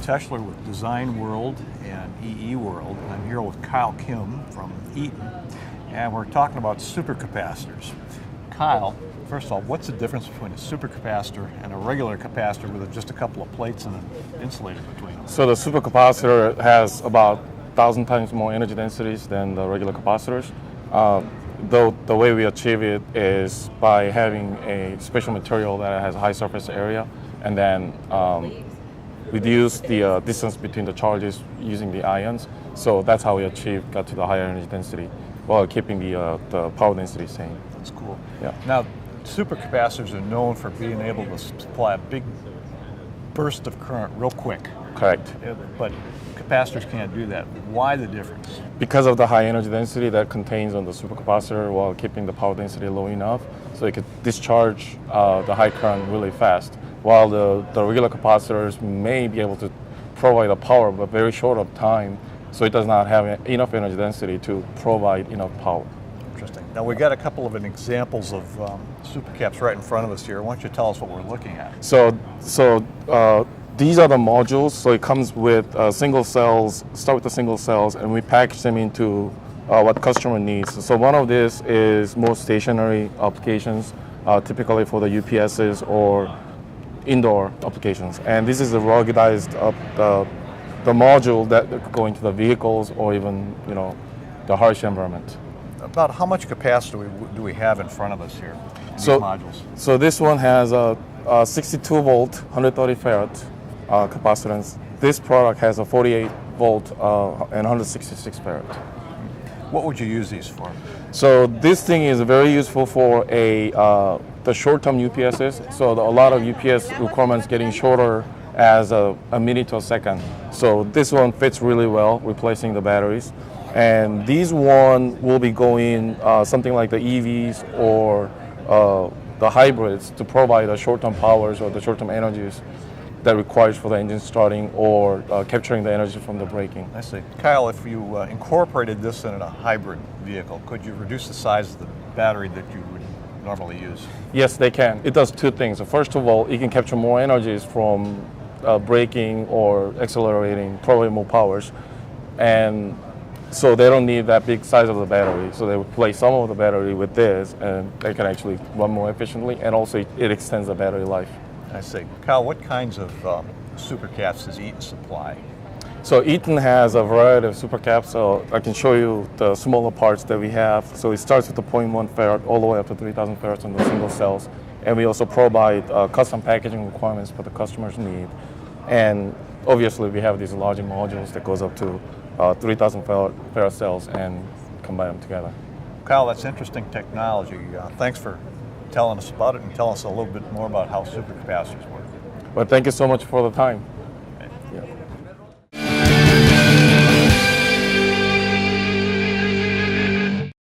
Teschler with Design World and EE World, and I'm here with Kyle Kim from Eaton, and we're talking about supercapacitors. Kyle, first of all, what's the difference between a supercapacitor and a regular capacitor with just a couple of plates and an insulator between them? So the supercapacitor has about 1,000 times more energy densities than the regular capacitors. Though the way we achieve it is by having a special material that has a high surface area, and then reduce the distance between the charges using the ions. So that's how we got to the higher energy density while keeping the power density same. That's cool. Yeah. Now, supercapacitors are known for being able to supply a big burst of current real quick. Correct. But capacitors can't do that. Why the difference? Because of the high energy density that contains on the supercapacitor while keeping the power density low enough, so it could discharge the high current really fast. While the regular capacitors may be able to provide the power, but very short of time, so it does not have enough energy density to provide enough power. Interesting. Now we got a couple of examples of supercaps right in front of us here. Why don't you tell us what we're looking at? So these are the modules. So it comes with single cells. Start with the single cells, and we package them into what customer needs. So one of this is more stationary applications, typically for the UPSs or indoor applications. And this is a ruggedized the module that could go into the vehicles or even the harsh environment. About how much capacity do we have in front of us here, these modules? So this one has a 62 volt, 130 farad capacitance. This product has a 48 volt and 166 farad. What would you use these for? So this thing is very useful for the short-term UPSs. So a lot of UPS requirements getting shorter as a minute to a second. So this one fits really well, replacing the batteries. And these one will be going something like the EVs or the hybrids to provide the short-term powers or the short-term energies that requires for the engine starting or capturing the energy from the braking. I see. Kyle, if you incorporated this in a hybrid vehicle, could you reduce the size of the battery that you would normally use? Yes, they can. It does two things. So first of all, it can capture more energies from braking or accelerating, probably more powers. And so they don't need that big size of the battery. So they replace some of the battery with this, and they can actually run more efficiently, and also it extends the battery life. I see. Kyle, what kinds of supercaps does Eaton supply? So Eaton has a variety of supercaps. So I can show you the smaller parts that we have. So it starts with the 0.1 farad all the way up to 3,000 farads on the single cells. And we also provide custom packaging requirements for the customer's need. And obviously we have these larger modules that goes up to 3,000 farad cells and combine them together. Kyle, that's interesting technology. Thanks for telling us about it and telling us a little bit more about how supercapacitors work. Well, thank you so much for the time.